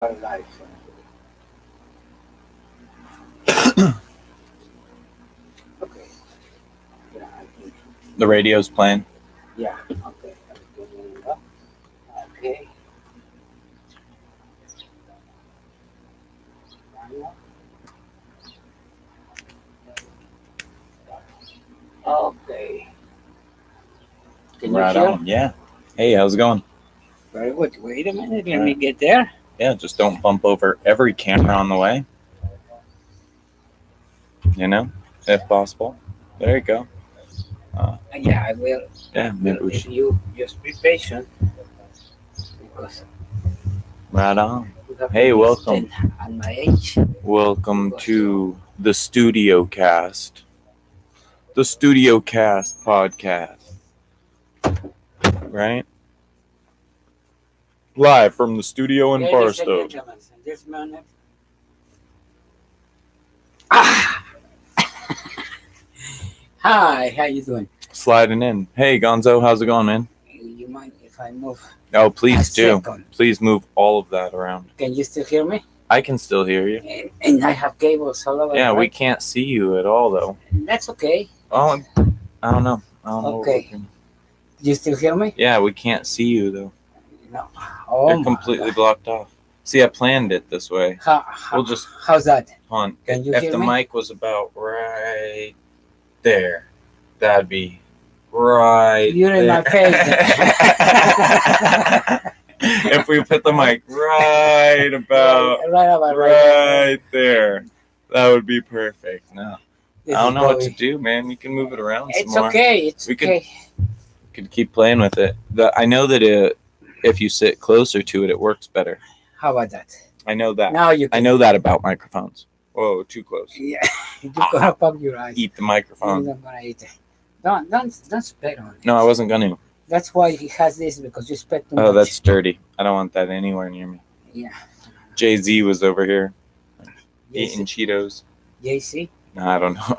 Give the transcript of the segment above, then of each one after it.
Life. Okay. Yeah, I think. The radio's playing. Yeah. Okay. Okay. Okay. Can you Right hear? on. Yeah. Hey, how's it going? Very good. Wait a minute. Let me get there. Yeah, just don't bump over every camera on the way. If possible. There you go. Yeah, I will. Yeah, maybe we If should. you just be patient, because Right on. you have Hey, to welcome. listen at my age. Welcome to the Studio Cast. The Studio Cast podcast. Right? Live from the studio in Ladies and Barstow. gentlemen, in this minute. Ah! Hi, how you doing? Sliding in. Hey, Gonzo, how's it going, man? You mind if I move? Oh, please A do. second. Please move all of that around. Can you still hear me? I can still hear you. And I have cables all over. Yeah, we right? can't see you at all, though. That's okay. Oh, I don't know. I don't know what we Okay. can- You still hear me? Yeah, we can't see you, though. No. Oh, You're my completely God. blocked off. See, I planned it this way. We'll just How's that? hunt. Can you If hear the me? mic was about right there, that'd be right You're in my face. If we put the mic right about right there, that would be perfect. No, This I don't is know what to Bobby. do, man. You can move it around It's some more. okay. It's We could- okay. Could keep playing with it. I know that if you sit closer to it, it works better. How about that? I know that. Now you can. I know that about microphones. Whoa, too close. Yeah. You're gonna pop your eyes. Eat the You're microphone. not gonna eat it. Don't spit on it. No, I wasn't gonna. That's why he has this, because you spit too much. Oh, that's dirty. I don't want that anywhere near me. Yeah. Jay-Z was over here Yes. eating Cheetos. JC. No, I don't know.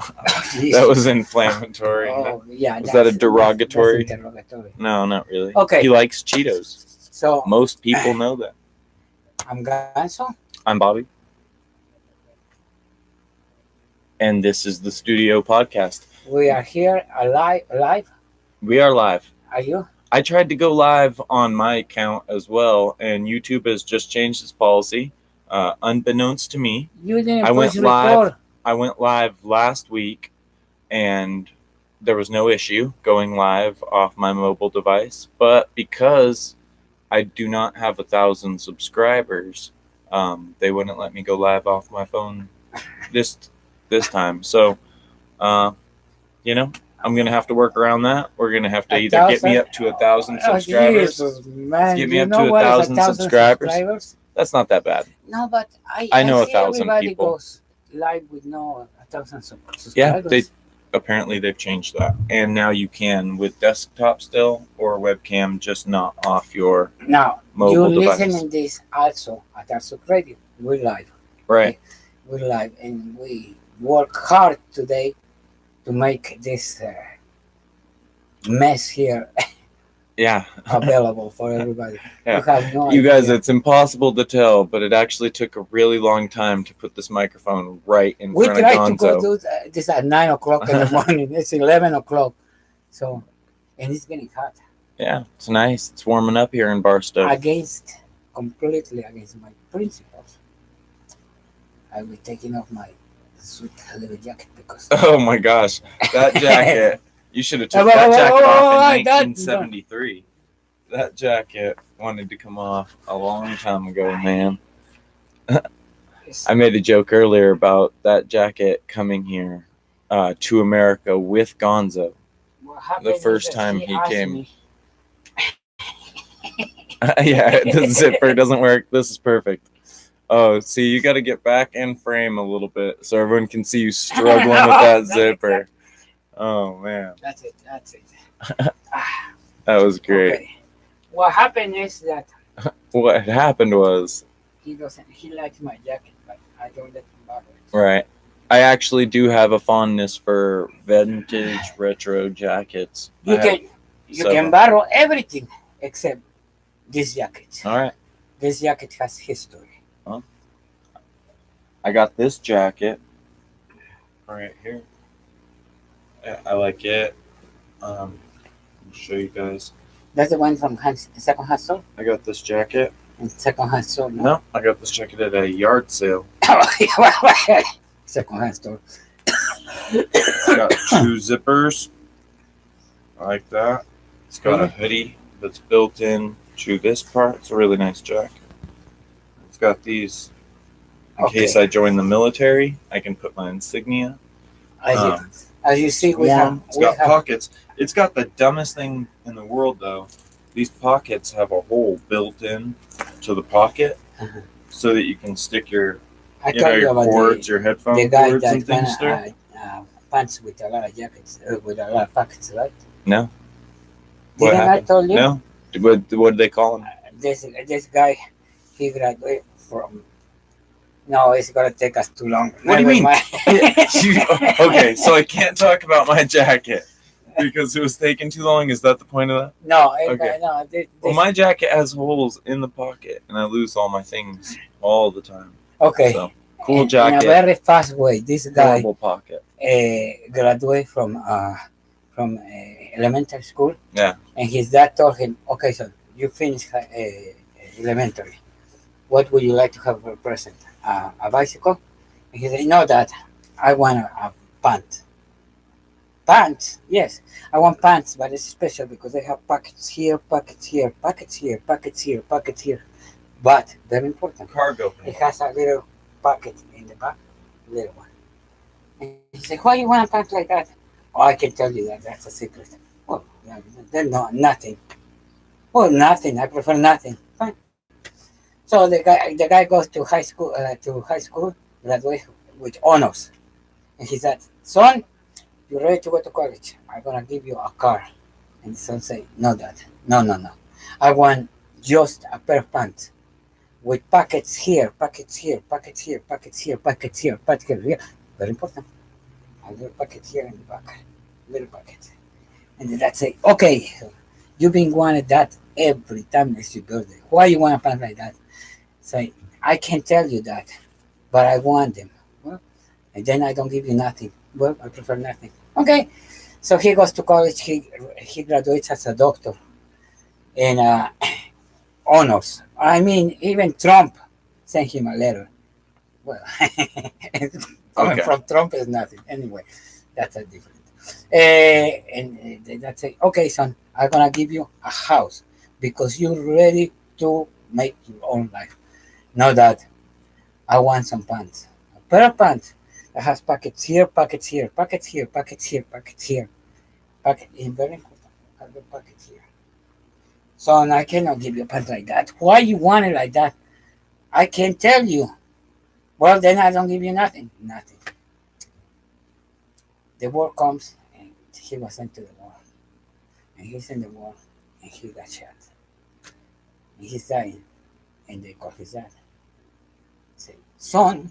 That was inflammatory. Oh, yeah. Was that a derogatory? That's derogatory. No, not really. Okay. He likes Cheetos. So Most people know that. I'm Gonzo. I'm Bobby. And this is the Studio Podcast. We are here alive. We are live. Are you? I tried to go live on my account as well, and YouTube has just changed its policy. Unbeknownst to me, You didn't I went push live. record. I went live last week, and there was no issue going live off my mobile device. But because I do not have 1,000 subscribers, they wouldn't let me go live off my phone this time. So, I'm gonna have to work around that. We're gonna have to either get me up to 1,000 subscribers. Jesus, man. Get me You up know to what is 1,000 subscribers. That's not that bad. No, but I know see 1,000 everybody people. goes live with no 1,000 subscribers. Yeah, they've changed that, and now you can with desktop still or webcam, just not off your Now mobile you device. listen in this also at Arsuk Radio. We're live. Right. We're live, and we work hard today to make this mess here Yeah. available for everybody. Yeah. You have no You guys, idea. it's impossible to tell, but it actually took a really long time to put this microphone right in We front of tried to go Gonzo. do this at 9 o'clock in the morning. It's 11 o'clock. So, and it's getting hot. Yeah, it's nice. It's warming up here in Barstow. Completely against my principles. I will be taking off my sweet leather jacket because. Oh my gosh, that jacket! You should have took Whoa, that whoa, jacket whoa, off whoa, in 1973. That jacket wanted to come off a long time ago, man. I made a joke earlier about that jacket coming here to America with Gonzo. The first time he came. Yeah, the zipper doesn't work. This is perfect. Oh, see, you got to get back in frame a little bit so everyone can see you struggling with that zipper. Oh, man. That's it. That was great. Okay. What happened is that What had happened was, he likes my jacket, but I don't let him borrow it. right, I actually do have a fondness for vintage retro jackets. You can several. borrow everything except this jacket. All right. This jacket has history. I got this jacket right here. I like it. I'll show you guys. That's the one from second-hand store? I got this jacket. And second-hand store? No, I got this jacket at a yard sale. Second-hand store. It's got 2 zippers. I like that. It's got a hoodie that's built in to this part. It's a really nice jacket. It's got these in case I join the military. I can put my insignia. As you see, it's got pockets. It's got the dumbest thing in the world, though. These pockets have a hole built in to the pocket, so that you can stick your your cords, your headphone cords, and things there. Pants with a lot of jackets, with a lot of pockets, right? No. Didn't I told you? No. What did they call him? This guy, he graduated from. No, it's gonna take us too long. What do you mean? Okay, so I can't talk about my jacket because it was taking too long. Is that the point of that? No. Okay. No. Well, my jacket has holes in the pocket, and I lose all my things all the time. Okay. So, cool jacket. In a very fast way, this guy horrible pocket. Graduated from elementary school. Yeah. And his dad told him, "Okay, son, you finished elementary. What would you like to have for a present? A bicycle?" And he said, "No, Dad. I want a pant." Pants? Yes, I want pants, but it's special because they have pockets here, pockets here, pockets here, pockets here, pockets here. But very important, Cargo. it has a little pocket in the back, little one. And he said, "Why you want a pant like that?" "Oh, I can tell you that. That's a secret." "Well, then nothing." "Well, nothing. I prefer nothing." Fine. So the guy goes to high school, graduate with honors, and he said, "Son, you're ready to go to college. I'm gonna give you a car." And the son said, "No, Dad. No. I want just a pair of pants with pockets here, pockets here, pockets here, pockets here, pockets here, pockets here." Very important. A little pocket here in the back, little pocket. And the dad say, "Okay, you've been wanting that every time it's your birthday. Why you want a pants like that?" Say, "I can't tell you that, but I want them." "Well, and then I don't give you nothing." "Well, I prefer nothing." Okay, so he goes to college. He graduates as a doctor in honors. I mean, even Trump sent him a letter. Well, coming from Trump is nothing. Anyway, that's a different. And that's it. "Okay, son, I'm gonna give you a house because you're ready to make your own life." "No, Dad. I want some pants. A pair of pants that has pockets here, pockets here, pockets here, pockets here, pockets here. Pocket is very important. Have the pockets here." "Son, I cannot give you a pants like that." "Why you want it like that?" "I can't tell you." "Well, then I don't give you nothing." Nothing. The war comes and he was sent to the war. And he's in the war and he got shot. And he's dying. And they call his dad. Say, "Son,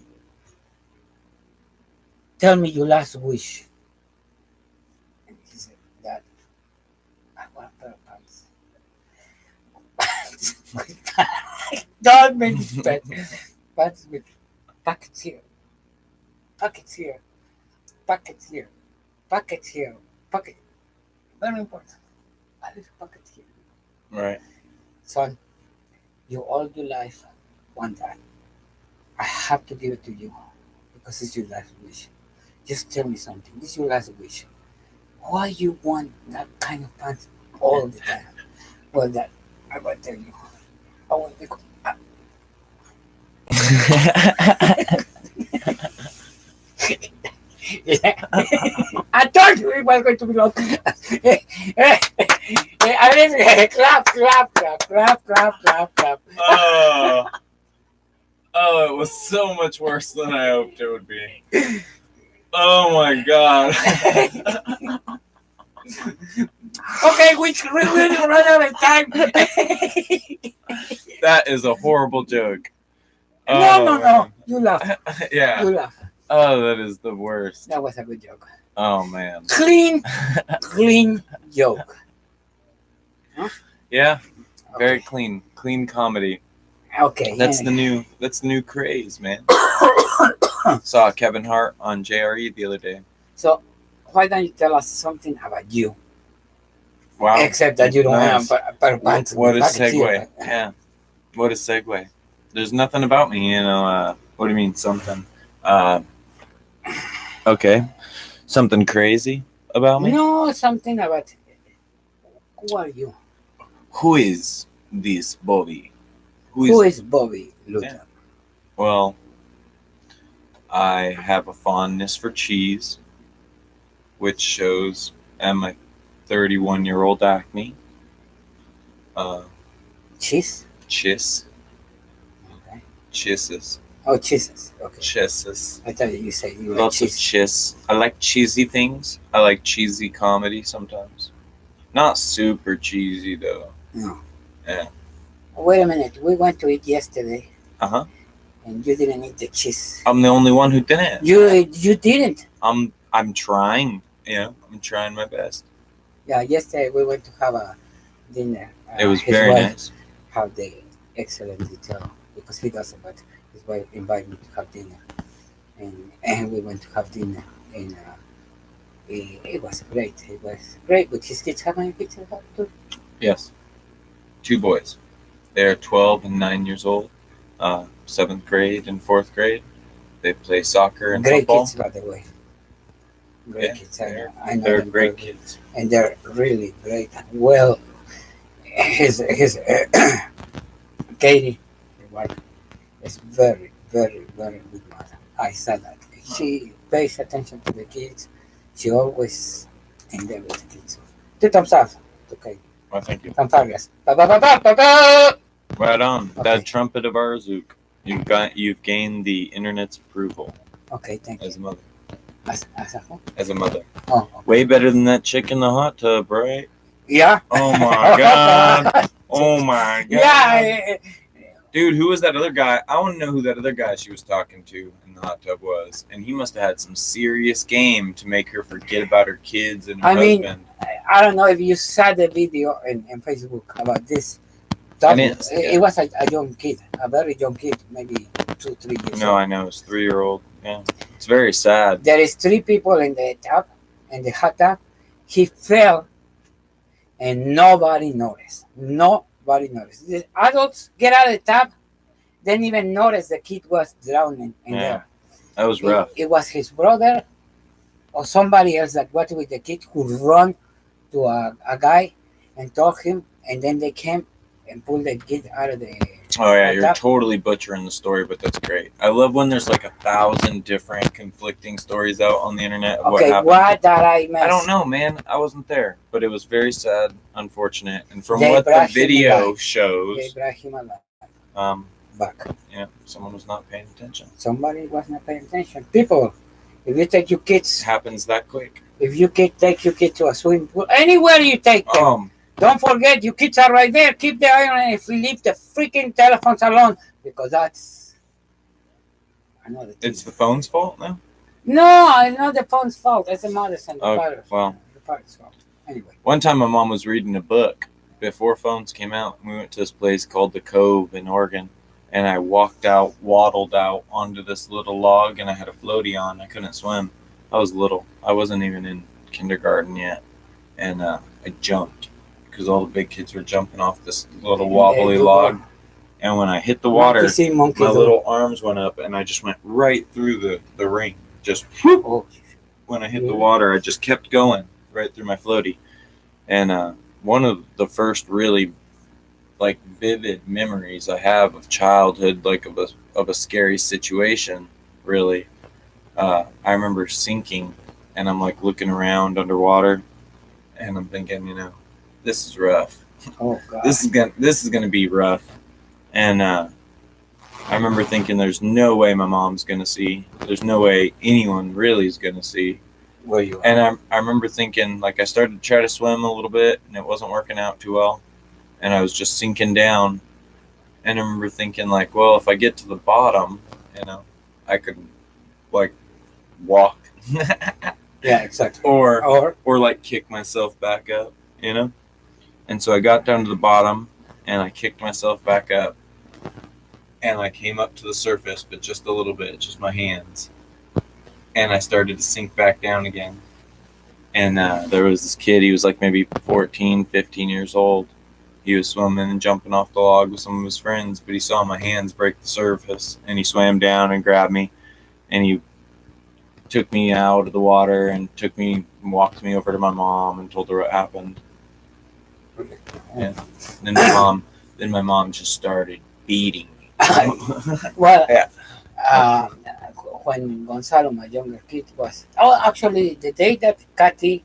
tell me your last wish." And he said, "Dad, I want a pair of pants." Don't make it bad. Pants with pockets here, pockets here, pockets here, pockets here, pocket. Very important. A little pocket here. Right. "Son, you all your life want that. I have to give it to you because it's your last wish. Just tell me something. This is your last wish. Why you want that kind of pants all the time?" "Well, Dad, I will tell you. I want to go." I told you it was going to be long. I mean, clap, clap, clap, clap, clap, clap, clap. Oh, it was so much worse than I hoped it would be. Oh my God. Okay, we really run out of time. That is a horrible joke. No. You laugh. Yeah. You laugh. Oh, that is the worst. That was a good joke. Oh man. Clean joke. Yeah. Very Okay. clean comedy. Okay. That's the new craze, man. Saw Kevin Hart on JRE the other day. So, why don't you tell us something about you? Wow. Except that you don't Nice. have a pair of pants. What a Packets here, segue. but- Yeah. What a segue. There's nothing about me, what do you mean something? Uh, okay. Something crazy about me? No, something about who are you? Who is this Bobby? Who is Bobby Luther? Yeah. Well, I have a fondness for cheese, which shows at my 31-year-old acne. Cheese? Chiss. Okay. Chisses. Oh, cheeses. Okay. Chisses. I thought you said you like Lots of cheese. chiss. I like cheesy things. I like cheesy comedy sometimes. Not super cheesy though. No. Yeah. Wait a minute. We went to eat yesterday, Uh-huh. and you didn't eat the cheese. I'm the only one who didn't. You didn't. I'm trying. I'm trying my best. Yeah, yesterday we went to have a dinner. It was his very wife nice. Had the excellent detail because he doesn't, but his wife invited me to have dinner, and we went to have dinner, and it was great. It was great. But his kids, how many kids you have too? Yes. 2 boys. They're 12 and 9 years old. 7th grade and 4th grade. They play soccer and Great football. kids, by the way. Great Yeah, kids. I know They're them great very well. kids. And they're really great. Well, his Katie, his wife, is very, very, very good mother. I said that. She pays attention to the kids. She always in there with the kids. 2 thumbs up to Katie. Well, thank you. Fanfarias. Ba, ba, ba, ba, ba, ba. Right on. Okay. That trumpet of ours, Zook. You've gained the internet's approval Okay, thank as you. a mother. As a who? As a mother. Oh, okay. Way better than that chick in the hot tub, right? Yeah. Oh my god. Oh my god. Yeah. Dude, who was that other guy? I want to know who that other guy she was talking to in the hot tub was. And he must have had some serious game to make her forget about her kids and her I mean, husband. I don't know if you saw the video in Facebook about this. I didn't see It was a young kid, a very young kid, maybe 2, 3 years No, old. I know. It's 3-year-old. Yeah. It's very sad. There is 3 people in the tub, in the hot tub. He fell, and nobody noticed. Nobody noticed. The adults get out of the tub, didn't even notice the kid was drowning in Yeah. there. That was rough. It was his brother or somebody else that was with the kid who run to a guy and told him, and then they came and pulled the kid out of the. Oh yeah, hot you're tub. totally butchering the story, but that's great. I love when there's like 1,000 different conflicting stories out on the internet of what Okay, happened. what did I miss? I don't know, man. I wasn't there, but it was very sad, unfortunate, and from They what the brought him video alive. They shows, brought him alive um, back. someone was not paying attention. Somebody was not paying attention. People, if you take your It kids, happens that quick. if you take your kids to a swimming pool, anywhere you take them, don't forget your kids are right there. Keep the eye on it. If you leave the freaking telephones alone, because that's another thing. It's the phone's fault now. No, it's not the phone's fault. It's the mother's and the Oh, father's. well. The father's fault. Anyway. One time, my mom was reading a book before phones came out. We went to this place called the Cove in Oregon, and I waddled out onto this little log, and I had a floaty on. I couldn't swim. I was little. I wasn't even in kindergarten yet, and I jumped because all the big kids were jumping off this little wobbly log. And when I hit the water, Monkey my do. little arms went up, and I just went right through the ring. Just Oh, when I hit the water, I just kept going right through my floaty. And one of the first really like vivid memories I have of childhood, like of a scary situation, really. I remember sinking, and I'm like looking around underwater, and I'm thinking, this is rough. oh God. This is gonna be rough. And I remember thinking, there's no way my mom's gonna see. There's no way anyone really is gonna see. Where you are. And I remember thinking, like, I started to try to swim a little bit, and it wasn't working out too well. And I was just sinking down. And I remember thinking, like, well, if I get to the bottom, I could, like, walk. Yeah, exactly. or like, kick myself back up, And so I got down to the bottom, and I kicked myself back up. and I came up to the surface, but just a little bit, just my hands, and I started to sink back down again. And there was this kid, he was like maybe 14, 15 years old. He was swimming and jumping off the log with some of his friends, but he saw my hands break the surface, and he swam down and grabbed me, and he took me out of the water and walked me over to my mom and told her what happened. And then my mom just started beating me. Well, Yeah. When Gonzalo, my younger kid, was actually the day that Kathy,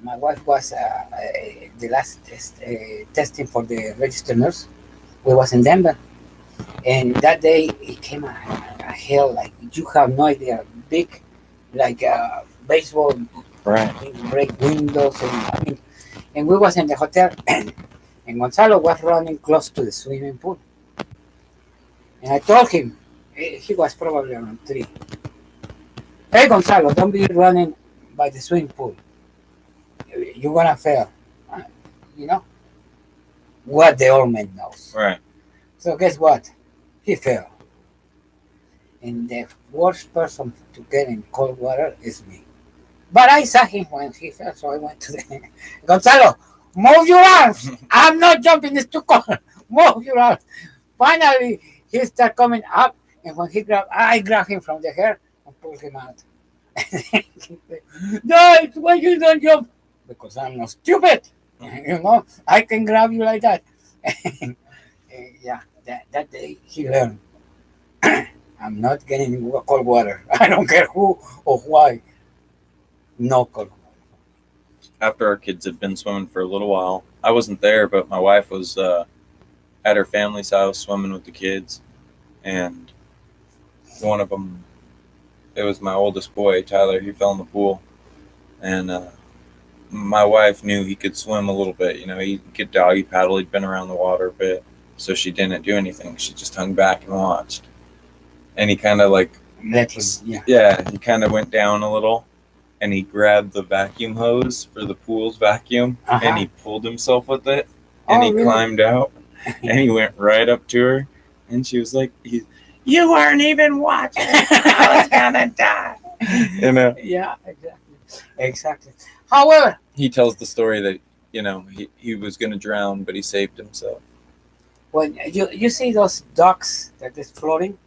my wife, was the last testing for the registered nurse, we was in Denver, and that day it came a hail like you have no idea, big, like baseball, Right. break windows, and we was in the hotel, and Gonzalo was running close to the swimming pool, and I told him, he was probably around 3. Hey Gonzalo, don't be running by the swimming pool. You're gonna fail. You know what the old man knows. Right. So guess what? He fell. And the worst person to get in cold water is me. But I saw him when he fell, so I went to the Gonzalo, move your arms. I'm not jumping, it's too cold. Move your arms. Finally, he started coming up, and when I grabbed him from the hair and pulled him out. No, why you don't jump? Because I'm not stupid. I can grab you like that. Yeah, that day he learned. I'm not getting in cold water. I don't care who or why. No cold water. After our kids had been swimming for a little while, I wasn't there, but my wife was at her family's house swimming with the kids, and one of them, it was my oldest boy, Tyler. He fell in the pool, and my wife knew he could swim a little bit. He could doggy paddle. He'd been around the water a bit, so she didn't do anything. She just hung back and watched. And he kind of like, he kind of went down a little, and he grabbed the vacuum hose for the pool's vacuum, and he pulled himself with it, and he climbed out, and he went right up to her, and she was like, "You weren't even watching. I was gonna die." Yeah, exactly. However, he tells the story that he was gonna drown, but he saved himself. When you see those ducks that is floating,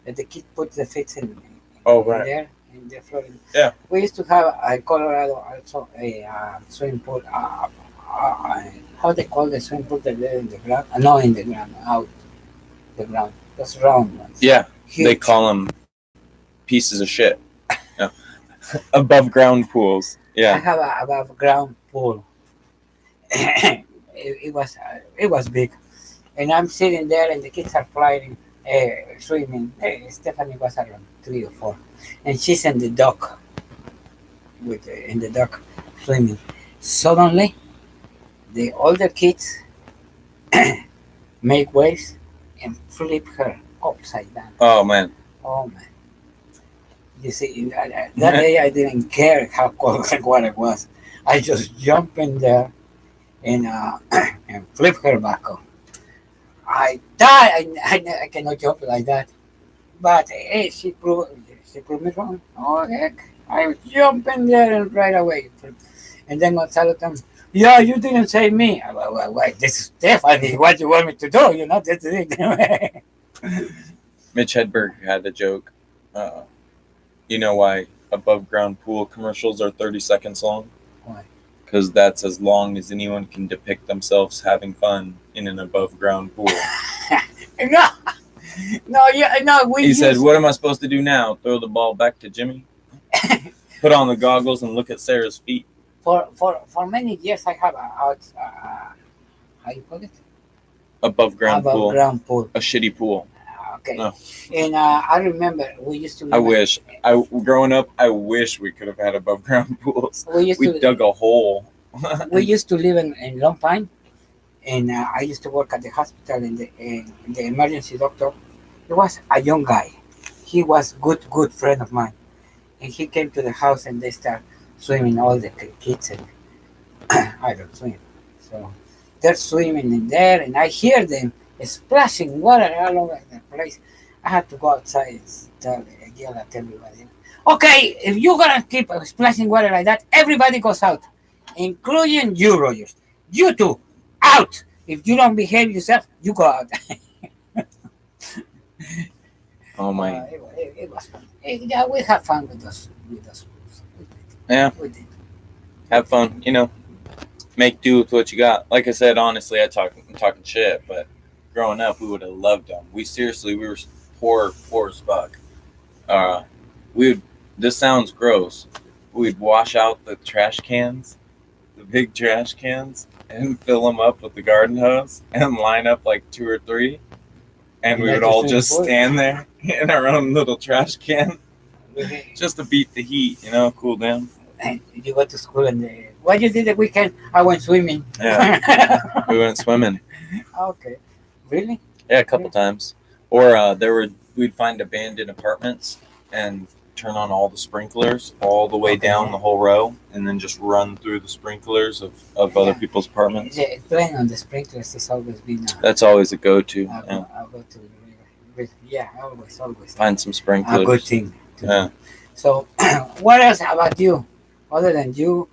that the kid put the feet in there, and they're floating. Yeah. We used to have in Colorado also a swimming pool. How they call the swimming pool that they're in the ground? No, in the ground, out the ground. Those round ones. Yeah, Huge. They call them pieces of shit. Yeah. Above ground pools. Yeah. I have a above ground pool. it was big, and I'm sitting there, and the kids are flying. Swimming. Stephanie was around 3 or 4, and she's in the dock in the dock swimming. Suddenly, the older kids make waves and flip her upside down. Oh man. You see, that day I didn't care how cold the water was. I just jumped in there and flip her back up. I died. I cannot jump like that. But hey, she proved me wrong. Oh heck! I jumped in there and right away. And then Gonzalo told me, "Yeah, you didn't save me." Wait, this is Stephanie. What do you want me to do? That's it. Mitch Hedberg had a joke. You know why above ground pool commercials are 30 seconds long? Why? Because that's as long as anyone can depict themselves having fun in an above ground pool. No. He said, "What am I supposed to do now? Throw the ball back to Jimmy? Put on the goggles and look at Sarah's feet?" For many years, I have how you call it? Above ground pool. A shitty pool. Okay. No. And I remember we used to. Growing up, I wish we could have had above ground pools. We dug a hole. We used to live in Long Pine, and I used to work at the hospital, and the emergency doctor. He was a young guy. He was good friend of mine, and he came to the house, and they start swimming, all the kids, and I don't swim, so they're swimming in there, and I hear them, splashing water all over the place. I had to go outside and yell at everybody. Okay, if you're gonna keep splashing water like that, everybody goes out, including you, Rogers. You too, out. If you don't behave yourself, you go out. Oh my. It was fun. Yeah, we had fun with those. With those. We did. Yeah. We did. Have fun. Make do with what you got. Like I said, honestly, I'm talking shit, but growing up, we would have loved them. We were poor as fuck. We would. This sounds gross. We'd wash out the trash cans, the big trash cans, and fill them up with the garden hose, and line up like 2 or 3, and we would all just stand there in our own little trash can, just to beat the heat, cool down. And you go to school and what you did the weekend? I went swimming. Yeah, we went swimming. Okay, really? Yeah, a couple times. Or we'd find abandoned apartments and turn on all the sprinklers all the way down the whole row, and then just run through the sprinklers of other people's apartments. Yeah, playing on the sprinklers has always been. That's always a go-to. I'll go to the river. Yeah, always. Find some sprinklers. A good thing. Yeah. So, what else about you? Other than you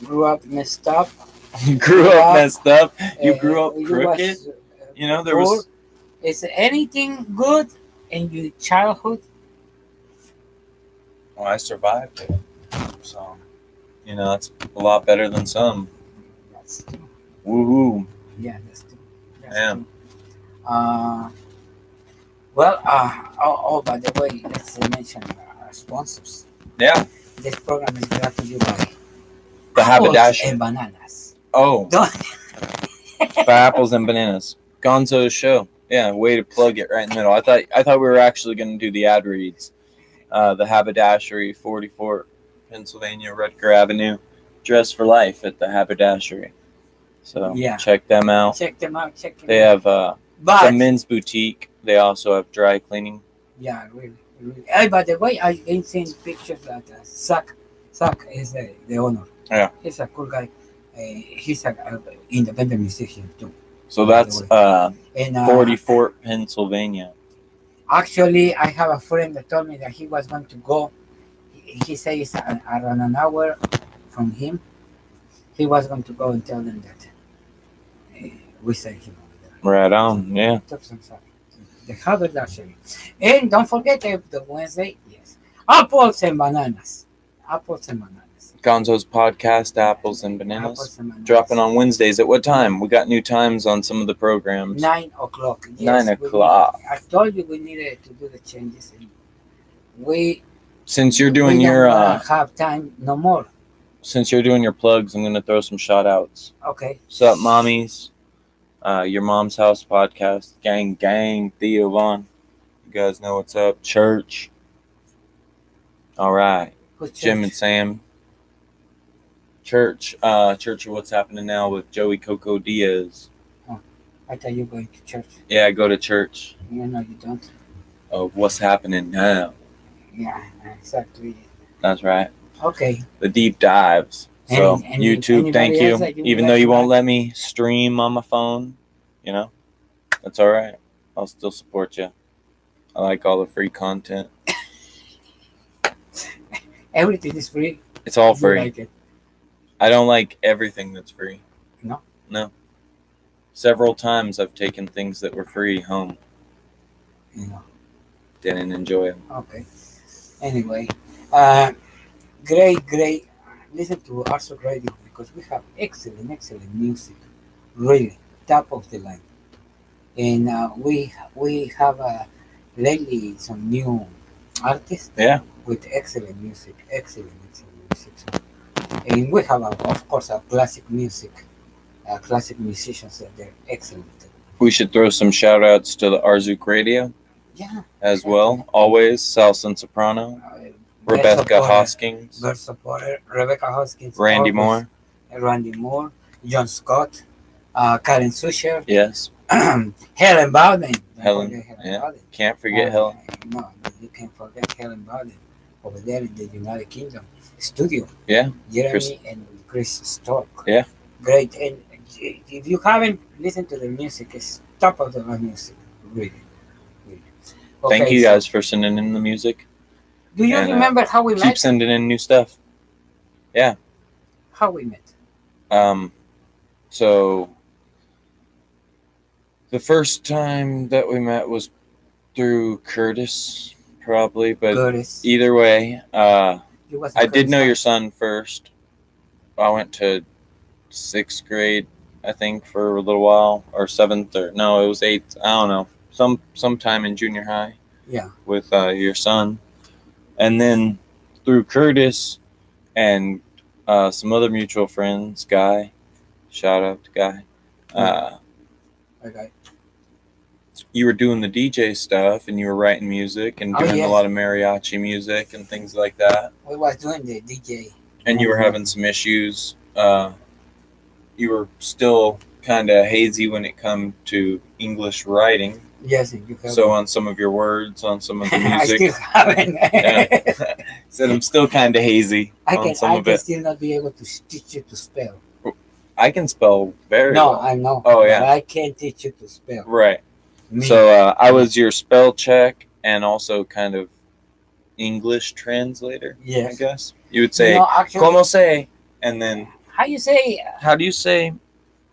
grew up messed up. You grew up messed up. You grew up crooked. There was. Is there anything good in your childhood? Well, I survived it, so that's a lot better than some. That's true. Woohoo! Yeah, that's true. True. By the way, let's mention our sponsors. Yeah. This program is brought to you by the Haberdashery and bananas. Oh. For apples and bananas. Gonzo's show. Yeah, way to plug it right in the middle. I thought we were actually going to do the ad reads. The Haberdashery, 44 Pennsylvania, Rutger Avenue. Dress for life at the Haberdashery. So check them out. They have the men's boutique. They also have dry cleaning. Yeah, really. Hey, by the way, I've been seeing pictures that Suck is the owner. Yeah. He's a cool guy. He's an independent musician too. So that's 44 Pennsylvania. Actually, I have a friend that told me that he was going to go. He said it's around an hour from him. He was going to go and tell them that we sent him over there. Right on, yeah. The Haberdashery. And don't forget the Wednesday, yes. Apples and bananas. Gonzo's podcast, Apples and Bananas. Dropping on Wednesdays. At what time? We got new times on some of the programs. 9 o'clock. Yes, 9 o'clock. I told you we needed to do the changes. Since you're doing your have time no more. Since you're doing your plugs, I'm gonna throw some shout outs. Okay. What's up, mommies? Your Mom's House podcast, gang, Theo Vaughn. You guys know what's up. Church. All right. Jim and Sam. Church of What's Happening Now with Joey Coco Diaz. Oh, I thought you were going to church. Yeah, I go to church. No, you don't. Of What's Happening Now. Yeah, exactly. That's right. Okay. The deep dives. So, YouTube, thank you. Even though you won't let me stream on my phone, that's all right. I'll still support you. I like all the free content. Everything is free. It's all free. Like it. I don't like everything that's free. No. Several times I've taken things that were free home. Didn't enjoy them. Okay. Anyway, great. Listen to Arso Radio because we have excellent music. Really, top of the line. And we have lately some new artists. Yeah. With excellent music. And we have, of course, classic music, classic musicians that they're excellent. We should throw some shout outs to the Arzook Radio. Yeah. As well. Always. Salsa and Soprano. Rebecca Hoskins. Rebecca Hoskins. Randy Moore. John Scott. Karen Susher. Yes. Helen Bowden. Helen Bowden. Can't forget Helen. No, you can't forget Helen Bowden over there in the United Kingdom studio. Yeah. Jeremy and Chris Stork. Yeah. Great. And if you haven't listened to the music, it's top of the music, really, really. Thank Okay, you so guys for sending in the music. do you and, remember how we Keep met? sending in new stuff. How we met? So the first time that we met was through Curtis, probably, but Curtis. either way, You was a I did Curtis know fan. your son first. I went to 6th grade, I think, for a little while, or 7th, or no, it was 8th. I don't know, sometime in junior high. Yeah. With your son, and then through Curtis and some other mutual friends, Guy. Shout out to Guy. Okay. You were doing the DJ stuff, and you were writing music and doing yes. a lot of mariachi music and things like that. We was doing the DJ. And you were having some issues. You were still kind of hazy when it come to English writing. Yes, you have. So on some of your words, on some of the I music, still haven't. said I'm still kind of hazy on some of I can it. still not be able to teach you to spell. I can spell very No, well. I know. Oh, yeah. But I can't teach you to spell. Right. Me. So I was your spell check and also kind of English translator. Yes. I guess you would say actually, "como se," and then how you say? how do you say?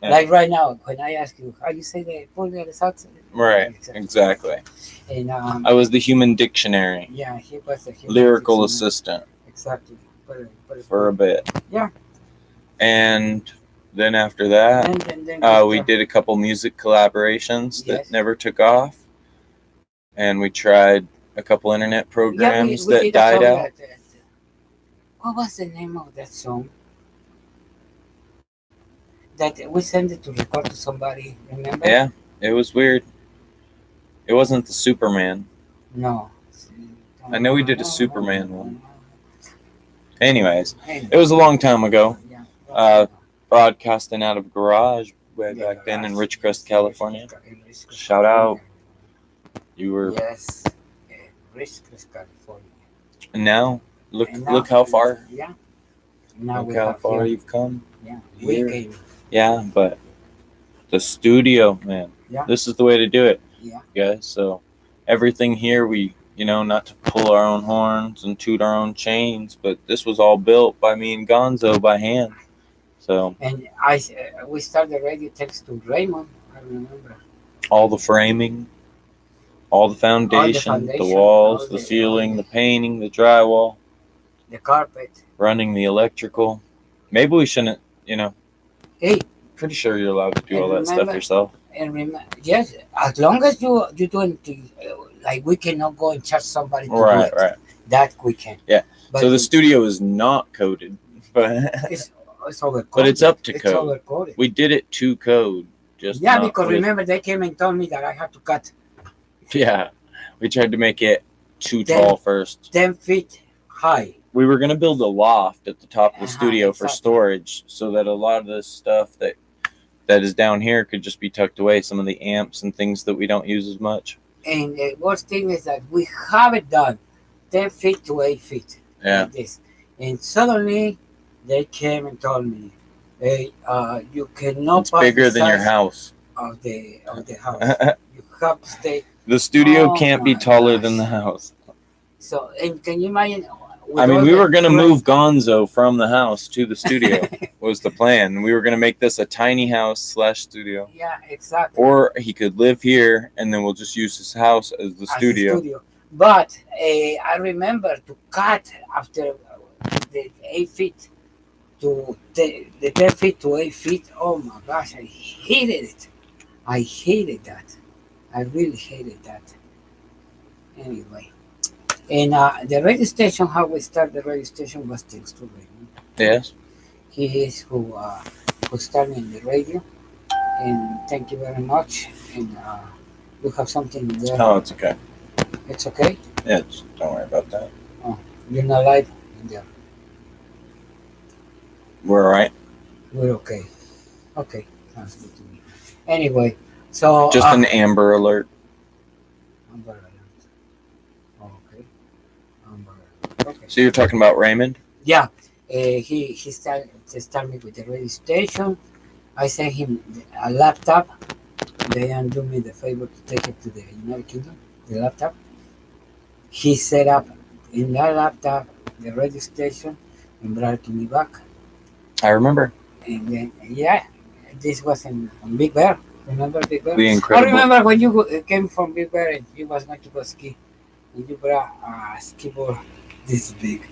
Like right now, when I ask you, how you say the pulga de salsa? Right. Exactly. And I was the human dictionary. Yeah, he was a human lyrical dictionary. assistant. Exactly. For a bit. Yeah. And then after that, then we did a couple music collaborations that Yes. never took off, and we tried a couple internet programs we that did a died song out. What was the name of that song? That we sent it to record to somebody, remember? Yeah, it was weird. It wasn't the Superman. No. I know we did a Superman one. Anyways, it was a long time ago. Broadcasting out of a garage way back then in Ridgecrest, California. Shout out. You were. Yes. Ridgecrest, California. And now, look how far. Yeah. Now look how far you've come. Yeah. Here. We came. Yeah, but the studio, man. Yeah. This is the way to do it. Yeah. Guys, so everything here, we, not to pull our own horns and toot our own chains, but this was all built by me and Gonzo by hand. So. And we started radio thanks to Raymond. I remember. All the framing, all the foundation, the walls, the ceiling, the painting, the drywall, the carpet, running the electrical. Maybe we shouldn't, Hey. Pretty sure you're allowed to do all that stuff yourself. And yes, as long as you doing like we cannot go and charge somebody to do it. Right. That we can. Yeah. But so the studio is not coded, but it's overcoded. But it's up to code. It's overcoded. We did it to code. Because remember they came and told me that I had to cut. Yeah, we tried to make it too tall first. 10 feet high. We were gonna build a loft at the top of the studio for storage, so that a lot of the stuff that is down here could just be tucked away. Some of the amps and things that we don't use as much. And the worst thing is that we have it done 10 feet to 8 feet. Yeah. Like this. And suddenly they came and told me, hey, you cannot. It's bigger than your house. Of the house. You have to stay. The studio can't be taller than the house. So, and can you imagine? We were going to move Gonzo from the house to the studio was the plan. We were going to make this a tiny house / studio. Yeah, exactly. Or he could live here, and then we'll just use his house as the studio. But I remember to cut after the 8 feet to the 10 feet to 8 feet. Oh my gosh, I hated it. I hated that. I really hated that. Anyway. And the radio station, how we started the radio station was thanks to Raymond. Yes. He is who started in the radio. And thank you very much. And you have something there. Oh, it's okay. It's okay? Yeah, don't worry about that. Oh, you're not live in there. We're all right. We're okay. Okay, sounds good to me. Anyway, so... Just an Amber Alert. Amber Alert. Okay. Amber Alert. Okay. So you're talking about Raymond? Yeah. He started me with the radio station. I sent him a laptop they undo me the favor to take it to the United Kingdom, the laptop. He set up in that laptop the radio station and brought it to me back. I remember. And then, yeah, this was on Big Bear. Remember Big Bear? The I incredible. remember when you came from Big Bear and you was going to go ski. And you brought a ski board this big.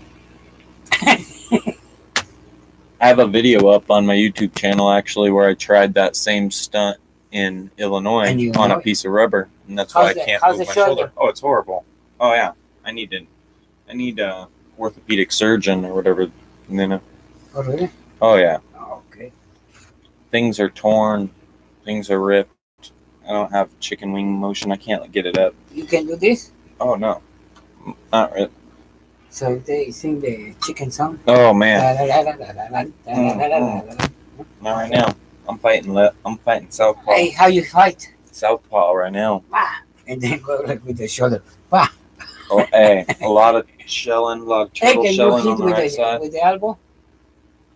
I have a video up on my YouTube channel actually where I tried that same stunt in Illinois on a piece of rubber, and that's why I can't move my shoulder. Oh, it's horrible. Oh yeah, I need a orthopedic surgeon or whatever. You know. Oh really? Oh yeah. Oh, okay. Things are torn. Things are ripped. I don't have chicken wing motion. I can't get it up. You can do this? Oh no, not really. So they sing the chicken song. Oh man. Not right now. I'm fighting southpaw. Hey, how you fight? Southpaw right now. Bah! And then go like with the shoulder. Bah! Oh, hey, a lot of shelling, a lot of turtle shelling on the right side. With the elbow?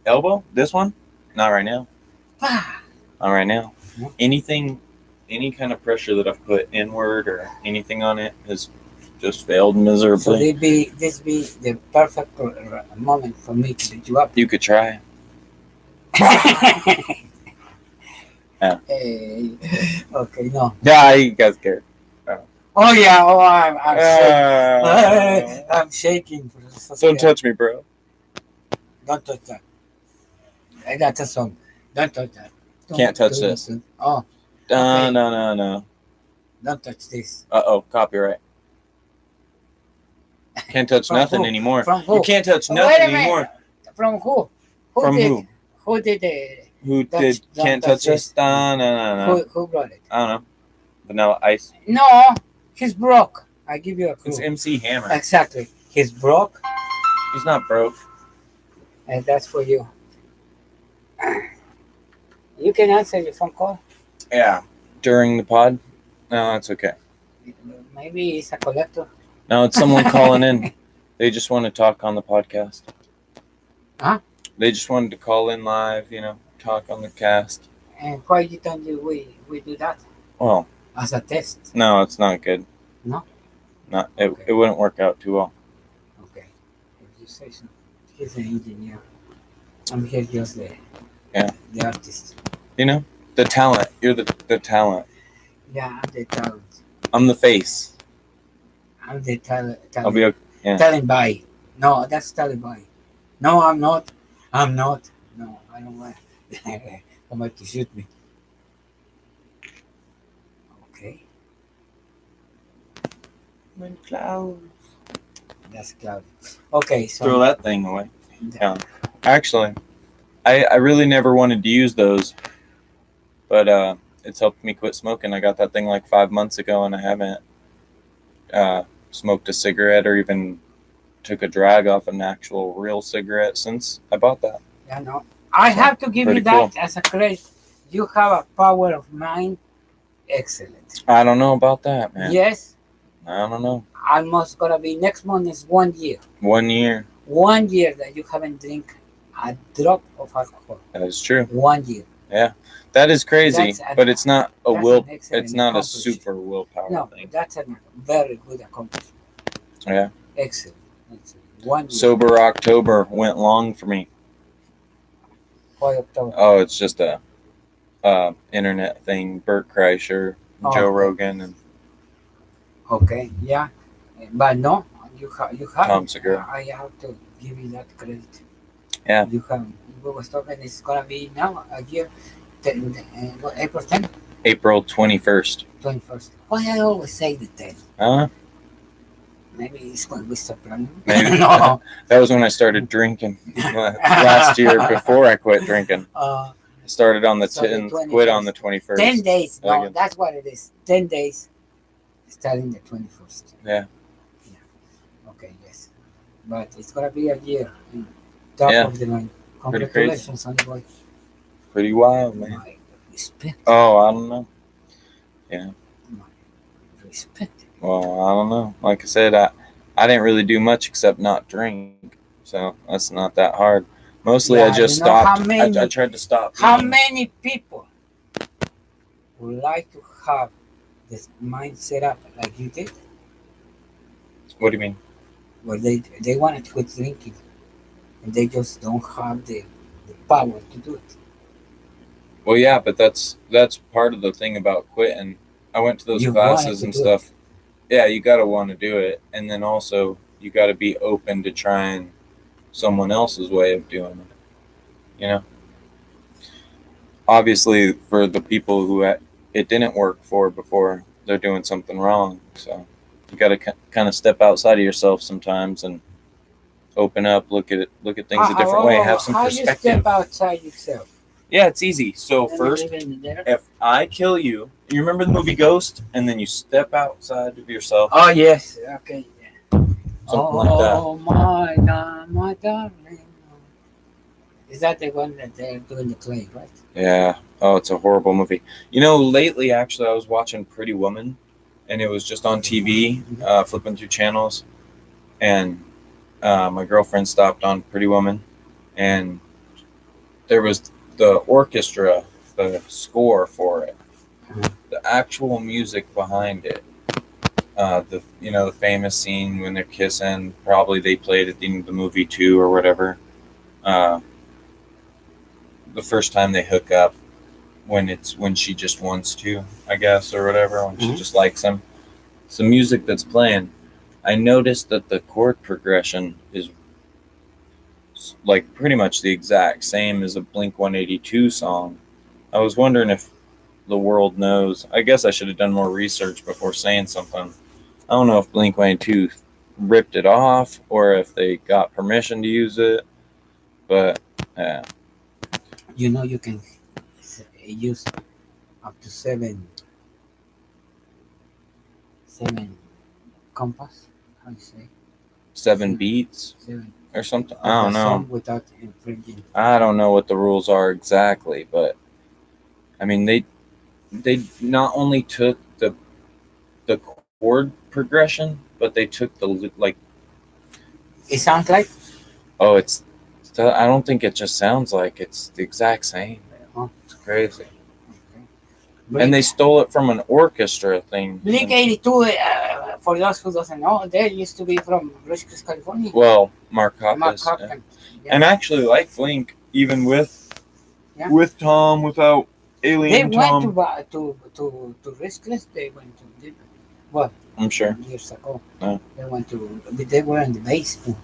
Elbow? This one? Not right now. Bah! Not right now. No? Anything, any kind of pressure that I've put inward or anything on it has just failed miserably. So this be the perfect moment for me to beat you up. You could try. Yeah. Hey, okay, no. Yeah, you got scared. Oh yeah, oh I'm shaking. I'm shaking. Don't touch me, bro. Don't touch that. That's a song. Don't touch that. Can't touch this. Oh. No. Don't touch this. Uh-oh, copyright. Can't touch nothing anymore. From who? You can't touch nothing anymore. From who? From who? Who did it? Who did can't touch us? No. Who brought it? I don't know. Vanilla Ice. No, he's broke. I give you a clue. It's MC Hammer. Exactly. He's broke. He's not broke. And that's for you. You can answer your phone call. Yeah. During the pod? No, that's okay. Maybe he's a collector. No, it's someone calling in. They just want to talk on the podcast. Huh? They just wanted to call in live, talk on the cast. And why don't we do that? Well, as a test? No, it's not good. No? It wouldn't work out too well. Okay. If you say so. He's an engineer. I'm here just the artist. The talent. You're the talent. Yeah, I'm the talent. I'm the face. I'm the talent. I'll be okay. Yeah. Telling by. No, that's telling by. No, I'm not. No, I don't want somebody to shoot me. Okay. When clouds. That's cloudy. Okay, so throw that thing away. Yeah. Actually, I really never wanted to use those, but it's helped me quit smoking. I got that thing like 5 months ago, and I haven't smoked a cigarette or even took a drag off an actual real cigarette since I bought that. Yeah, no. I have to give you that as a credit. You have a power of mind. Excellent. I don't know about that, man. Yes. I don't know. Almost gonna be next month is 1 year. 1 year. 1 year that you haven't drink a drop of alcohol. That is true. 1 year. Yeah. That is crazy, but it's not a will. It's not a super willpower thing. That's a very good accomplishment. Yeah. Excellent. 1 year. Sober October went long for me. Why October? Oh, it's just a internet thing. Bert Kreischer, Joe Rogan, and okay, yeah, but no, you have. Tom Segura. I have to give you that credit. Yeah. You have. We was talking. It's gonna be now a year. April 10th. April 21st. 21st. Why I always say the 10th? Huh? Maybe it's when we start planning. Maybe. No. That was when I started drinking last year before I quit drinking. I started on the 10th, quit on the 21st. 10 days. No, that's what it is. 10 days. Starting the 21st. Yeah. Okay, yes. But it's going to be a year. Top of the line. Congratulations, honey boy. Pretty wild, man. My respect. Oh, I don't know. Yeah. My respect. Well, I don't know. Like I said, I didn't really do much except not drink. So that's not that hard. Mostly I just stopped. I tried to stop. How many people would like to have this mind set up like you did, What do you mean? where they want to quit drinking and they just don't have the power to do it. Well, yeah, but that's part of the thing about quitting. I went to those You wanted classes to and do it. stuff. Yeah, you gotta want to do it, and then also you gotta be open to trying someone else's way of doing it. You know, obviously for the people who it didn't work for before, they're doing something wrong. So you gotta kind of step outside of yourself sometimes and open up, look at things a different way, have some How you step perspective. outside yourself? Yeah, it's easy. So Let me first, live in there. if I kill you, you remember the movie Ghost, and then you step outside of yourself, Oh yes, okay. something like that. Oh my darling. Is that the one that they're doing the clay, right? Yeah. Oh, it's a horrible movie. You know, lately actually I was watching Pretty Woman, and it was just on TV, flipping through channels, and my girlfriend stopped on Pretty Woman, and there was the orchestra, the score for it, the actual music behind it. The famous scene when they're kissing. Probably they played at the end of the movie too, or whatever. Uh, the first time they hook up, when she just wants to, I guess, or whatever, when she just likes him. Some music that's playing. I noticed that the chord progression is like pretty much the exact same as a Blink 182 song. I was wondering if the world knows. I guess I should have done more research before saying something. I don't know if Blink 182 ripped it off or if they got permission to use it, but yeah. You know you can use up to seven compass. How you say? 7 beats Seven or something. of I the don't know. song without infringing. I don't know what the rules are exactly, but I mean they not only took the chord progression, but they took the like. It sounds like. Oh, I don't think it just sounds like it's the exact same. Oh, It's crazy. okay. And they stole it from an orchestra thing. Blink 82, for those who doesn't know, they used to be from Los Angeles, California. Well, Mark Mark Hoppus. Yeah. Hoppus. Yeah. And actually, like Blink, even Yeah. with Tom, without They Alien went Tom, to Riskless. They went to well I'm sure. years ago. Yeah. They were in the base too.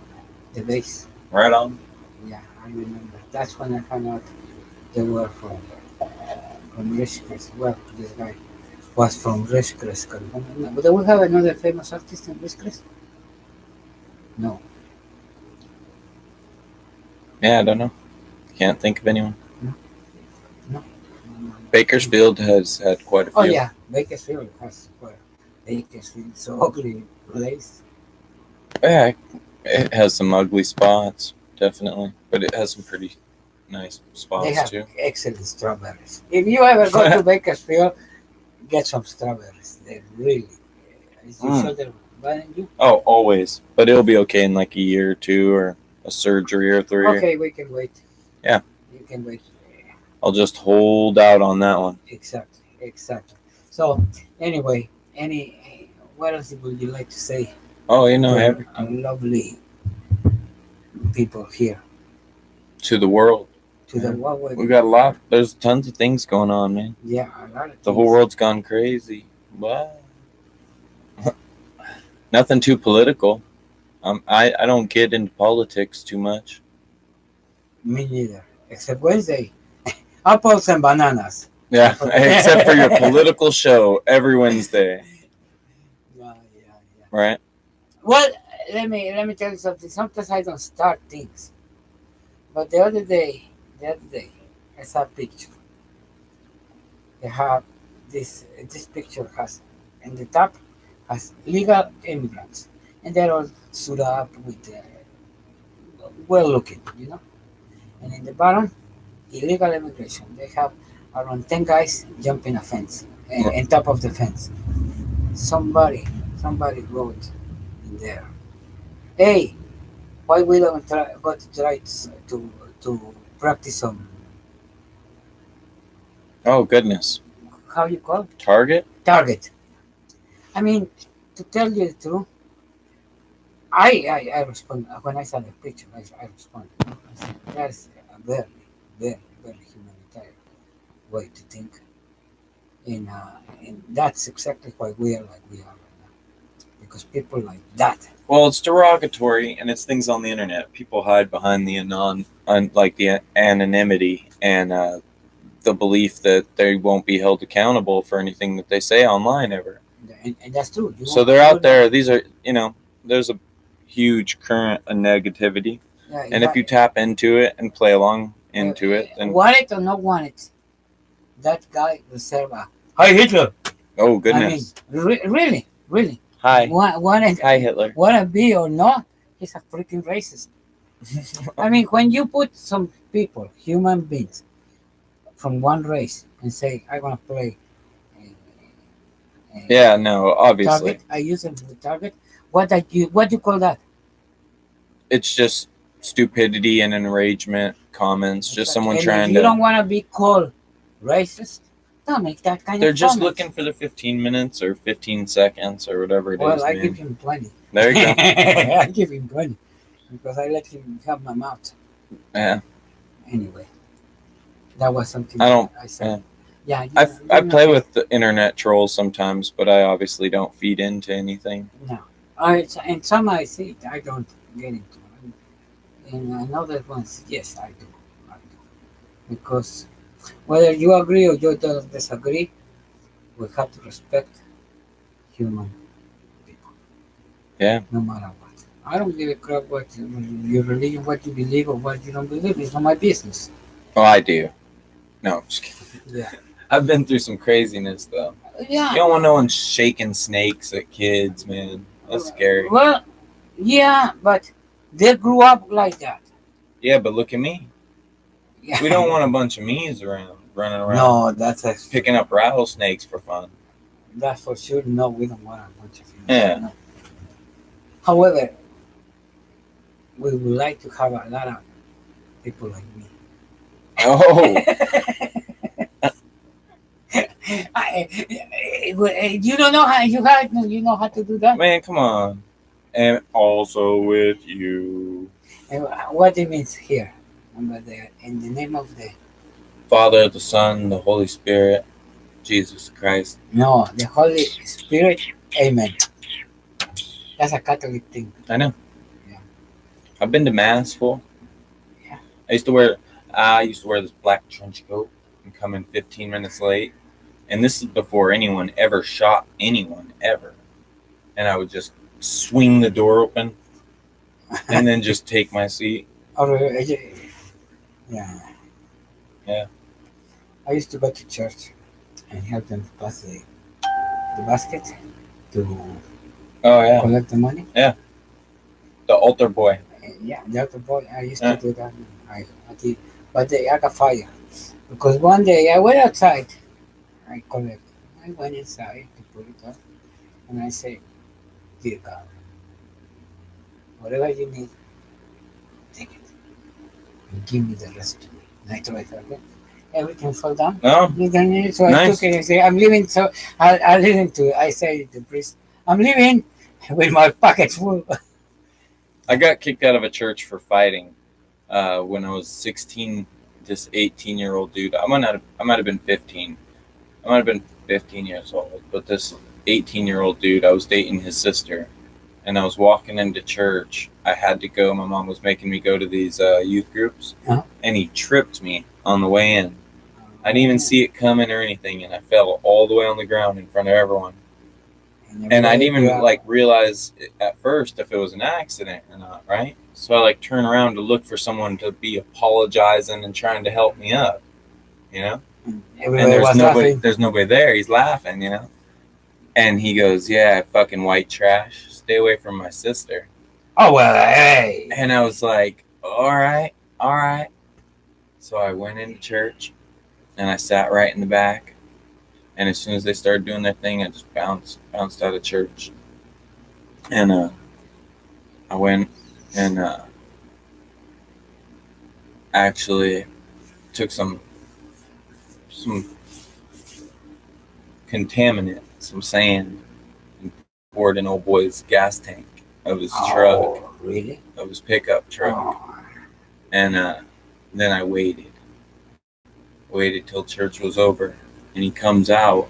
The base. Right on. Yeah, I remember. That's when I found out they were from Riskless. Well, this guy was from Riskless, California. No, but do we have another famous artist in Riskless? No. Yeah, I don't know. Can't think of anyone. No. Bakersfield has had quite a few. Oh yeah, Bakersfield has Bakersfield so ugly place. Yeah, it has some ugly spots, definitely, but it has some pretty nice They spots have too. excellent strawberries. If you ever go to Bakersfield, get some strawberries. They're really. Is your shoulder bothering you? Oh, always, but it'll be okay in like a year or two, or a surgery or 3. Okay, we can wait. Yeah. You can wait. I'll just hold out on that one. Exactly. So anyway, what else would you like to say? Oh, you know, Our everything lovely people here to the world. to the world. We got a lot. There's tons of things going on, man. Yeah, a lot of The whole things. world's gone crazy. What? Nothing too political. I don't get into politics too much. Me neither. Except Wednesday, apples and bananas. Yeah, except for your political show every Wednesday, Yeah. right? Well, let me tell you something. Sometimes I don't start things, but the other day, I saw a picture. They have this picture has in the top has legal immigrants, and they're all suited up with well looking, and in the bottom, illegal immigration. They have around 10 guys jumping a fence, on top of the fence. Somebody wrote in there, "Hey, why we don't try to practice some Oh goodness. how you call it? Target? Target. I mean, to tell you the truth, I respond when I saw the picture. I responded. I said, that's a very, very, very humanitarian way to think, and that's exactly why we are like we are right now. Because people like that. Well, it's derogatory, and it's things on the internet. People hide behind the like the anonymity and the belief that they won't be held accountable for anything that they say online ever. And that's true. So they're out there. These are, there's a huge current of negativity, and if you tap into it and play along into it, then want it or not want it, that guy deserve a Hi Hitler. Oh goodness! I mean, really. Hi. Want Hi Hitler. Want to be or not? He's a freaking racist. I mean, when you put some people, human beings, from one race, and say, "I want to play." Yeah, no, obviously. Target. I use them for the target. What do you call that? It's just stupidity and enragement comments. Just someone trying to. If you don't want to be called racist, don't make that kind They're of. just comments. looking for the 15 minutes or 15 seconds or whatever it is. Well, I give him 20. There you go. I give him 20 because I let him have my mouth. Yeah. Anyway, that was something I said. Yeah. I play with the internet trolls sometimes, but I obviously don't feed into anything. No. And some I see I don't get into. And another ones, yes, I do. Because whether you agree or you don't disagree, we have to respect human people. Yeah. No matter what. I don't give a crap what your religion, what you believe, or what you don't believe. It's not my business. Oh, I do. No, I'm just kidding. Yeah. I've been through some craziness, though. Yeah. You don't want no one shaking snakes at kids, man. That's scary. Well, yeah, but they grew up like that. Yeah, but look at me. Yeah. We don't want a bunch of me's around, running around. No, that's picking up rattlesnakes for fun. That's for sure. No, we don't want a bunch of me's. Yeah. No. However, we would like to have a lot of people like me. Oh. You don't know how you know how to do that. Man, come on. And also with you. What it means here? In the name of the Father, the Son, the Holy Spirit, Jesus Christ. No, the Holy Spirit. Amen. That's a Catholic thing. I know. Yeah. I've been to Mass full. Yeah. I used to wear this black trench coat and come in 15 minutes late. And this is before anyone ever shot anyone, ever. And I would just swing the door open and then just take my seat. Yeah. Yeah. I used to go to church and help them pass the basket to collect the money. Yeah. The altar boy. Yeah, the altar boy. I used to do that. I did. But I got fired. Because one day I went outside. I went inside to put it up. And I said, "Dear God, whatever you need, take it. And give me the rest to me." And I tried again. Everything fell down. No. So I took it and said, "I'm leaving." So I listened to it. I said to the priest, "I'm leaving with my pockets full." I got kicked out of a church for fighting when I was 16. This 18-year-old dude. I might have been 15. I might have been 15 years old. But this 18-year-old dude, I was dating his sister. And I was walking into church. I had to go. My mom was making me go to these youth groups. Uh-huh. And he tripped me on the way in. I didn't even see it coming or anything. And I fell all the way on the ground in front of everyone. And I didn't even realize at first if it was an accident or not, right? So I turn around to look for someone to be apologizing and trying to help me up, And there's nobody there. He's laughing, And he goes, "Yeah, fucking white trash. Stay away from my sister." Oh, well, hey. And I was like, all right. So I went into church and I sat right in the back. And as soon as they started doing their thing, I just bounced out of church. And I went and actually took some contaminant, some sand, and poured in old boy's gas tank of his truck, Oh, really? of his pickup truck. Oh. And then I waited till church was over, and he comes out.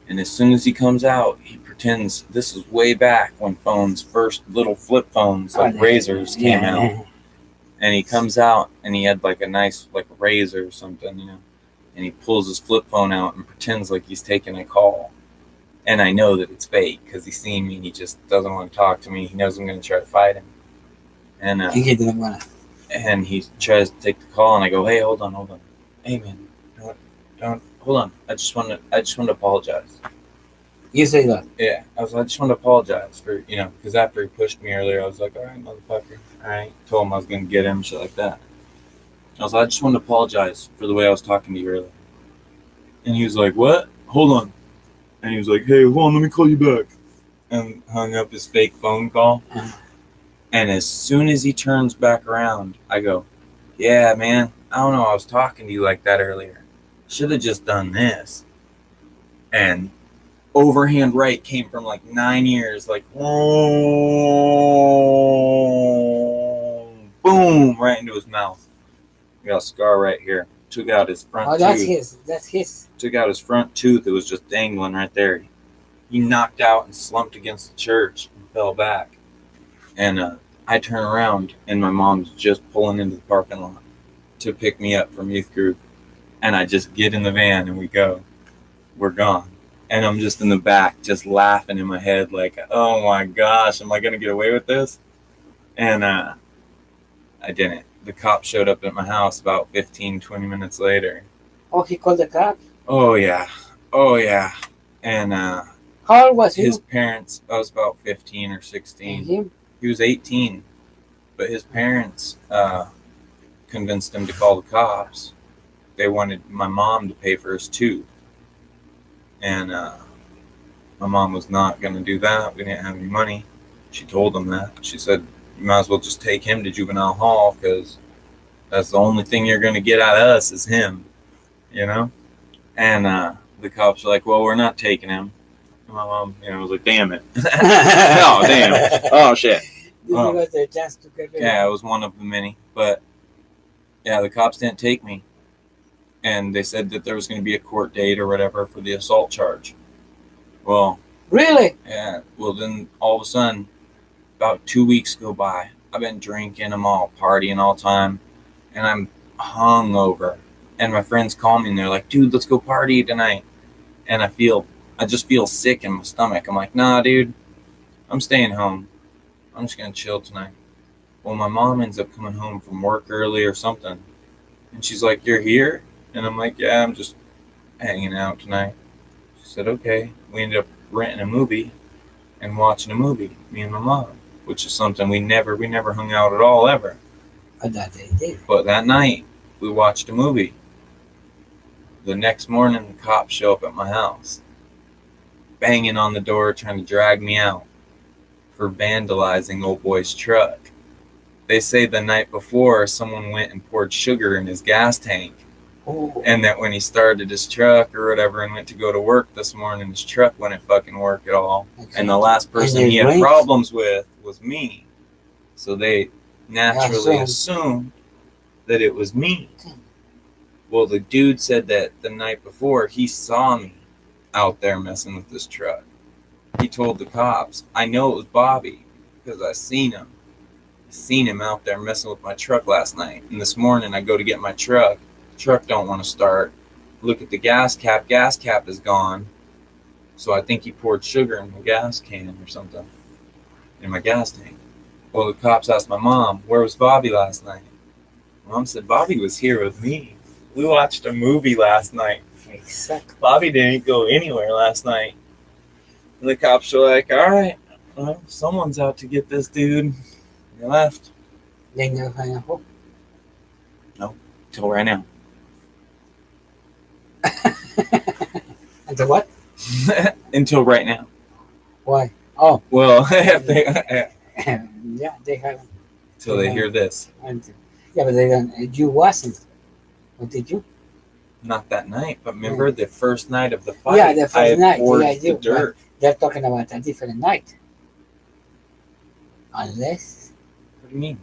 And as soon as he comes out, he pretends this is way back when phones, first little flip phones, like razors, came out. And he comes out, and he had like a nice, like a razor or something, you know. And he pulls his flip phone out and pretends like he's taking a call. And I know that it's fake because he's seen me and he just doesn't want to talk to me. He knows I'm going to try to fight him. And He didn't want to. and he tries to take the call, and I go, "Hey, hold on. Hey, man, don't hold on. I just want to apologize." You say that? Yeah, I just want to apologize for, you know, because after he pushed me earlier, I was like, "All right, motherfucker, all right." Told him I was gonna get him, shit like that. I just want to apologize for the way I was talking to you earlier. And he was like, "What? Hold on." And he was like, "Hey, hold on, let me call you back." And hung up his fake phone call. And as soon as he turns back around, I go, "Yeah, man, I don't know. I was talking to you like that earlier. Should have just done this." And overhand right came from like 9 years, like boom, right into his mouth. I got a scar right here. Took out his front tooth. That's his. Took out his front tooth. It was just dangling right there. He knocked out and slumped against the church and fell back. And I turn around, and my mom's just pulling into the parking lot to pick me up from youth group. And I just get in the van, and we go. We're gone. And I'm just in the back, just laughing in my head, like, "Oh my gosh, am I going to get away with this?" And I didn't. The cop showed up at my house about 15, 20 minutes later. Oh, he called the cops? Oh, yeah. And how old was he? His parents, I was about 15 or 16. And him? He was 18. But his parents convinced him to call the cops. They wanted my mom to pay for his tooth. And my mom was not going to do that. We didn't have any money. She told them that. She said, "You might as well just take him to juvenile hall because that's the only thing you're going to get out of us is him," you know? And the cops were like, "Well, we're not taking him." And my mom, you know, was like, "Damn it." Oh, damn. Oh, shit. This was their chance to get rid of Yeah, him. it was one of the many. But, yeah, the cops didn't take me. And they said that there was going to be a court date or whatever for the assault charge. Well, Really? yeah. Well, then all of a sudden, about 2 weeks go by. I've been drinking, I'm all partying all the time, and I'm hungover. And my friends call me and they're like, "Dude, let's go party tonight." And I just feel sick in my stomach. I'm like, "Nah, dude, I'm staying home. I'm just going to chill tonight." Well, my mom ends up coming home from work early or something. And she's like, "You're here?" And I'm like, "Yeah, I'm just hanging out tonight." She said, "Okay." We ended up renting a movie and watching a movie, me and my mom, which is something we never hung out at all ever. But that they did. But that night, we watched a movie. The next morning, the cops show up at my house, banging on the door, trying to drag me out for vandalizing old boy's truck. They say the night before, someone went and poured sugar in his gas tank. Oh. And that when he started his truck or whatever and went to go to work this morning, his truck wouldn't fucking work at all. Okay. And the last person he had problems with was me. So they naturally assumed that it was me. Well, the dude said that the night before he saw me out there messing with this truck. He told the cops, "I know it was Bobby because I seen him. I seen him out there messing with my truck last night. And this morning I go to get my truck. Truck don't want to start. Look at the gas cap is gone. So I think he poured sugar in my gas can or something in my gas tank." Well, the cops asked my mom, "Where was Bobby last night?" Mom said, "Bobby was here with me. We watched a movie last night. Exactly. Bobby didn't go anywhere last night." And the cops were like, "All right, well, someone's out to get this dude." They left. They never find a hope. No, till right now. Until what? Until right now. Why? Oh. Well, yeah, they haven't. Till they hear this. Yeah, but they don't. You wasn't. What did you? Not that night, but remember the first night of the fight? Yeah, the first I night. poured Yeah, I the do. dirt. They're talking about a different night. Unless What do you mean?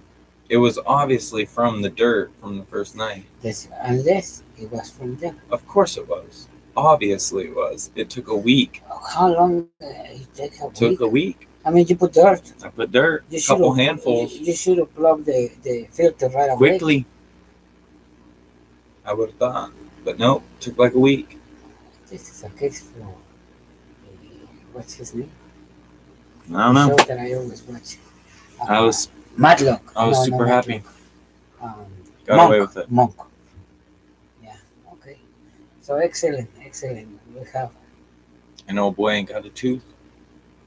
It was obviously from the dirt from the first night. unless it was from them. Of course it was. Obviously it was. It took a week. How long it take a week? Took a week. I mean, you put dirt. I put dirt. You A couple should've- handfuls. You should have plugged the filter right away. Quickly. I would have thought. But nope. Took like a week. This is a case for what's his name? I don't know. The show that I always watch. I was Matlock. super happy. Um, Got Monk. away with it. Monk. Yeah. Okay. So excellent. We have. An old boy ain't got a tooth.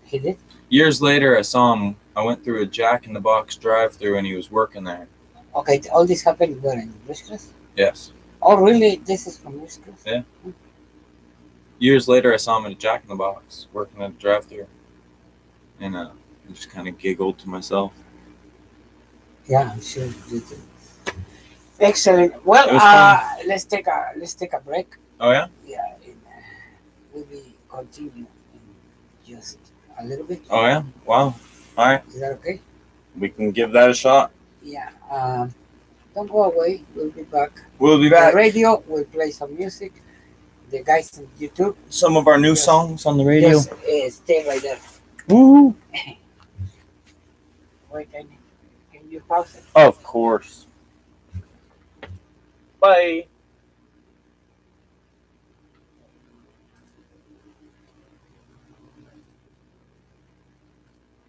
He did. Years later, I saw him. I went through a Jack in the Box drive-through, and he was working there. Okay. All this happened where in Whiskas? Yes. Oh, really? This is from Whiskas? Yeah. Years later, I saw him at a Jack in the Box working at a drive-through, and I just kind of giggled to myself. Yeah, I'm sure you did. Excellent. Well, It was let's take a break. Oh yeah. Yeah, and, we'll be continue in just a little bit. Oh yeah. Wow. All right. Is that okay? We can give that a shot. Yeah. Don't go away. We'll be back. We'll be The back. radio. We'll play some music. The guys on YouTube. Some of our new Yes. songs on the radio. Just stay right there. Woo! Wait, can you pause it? Of course. Bye.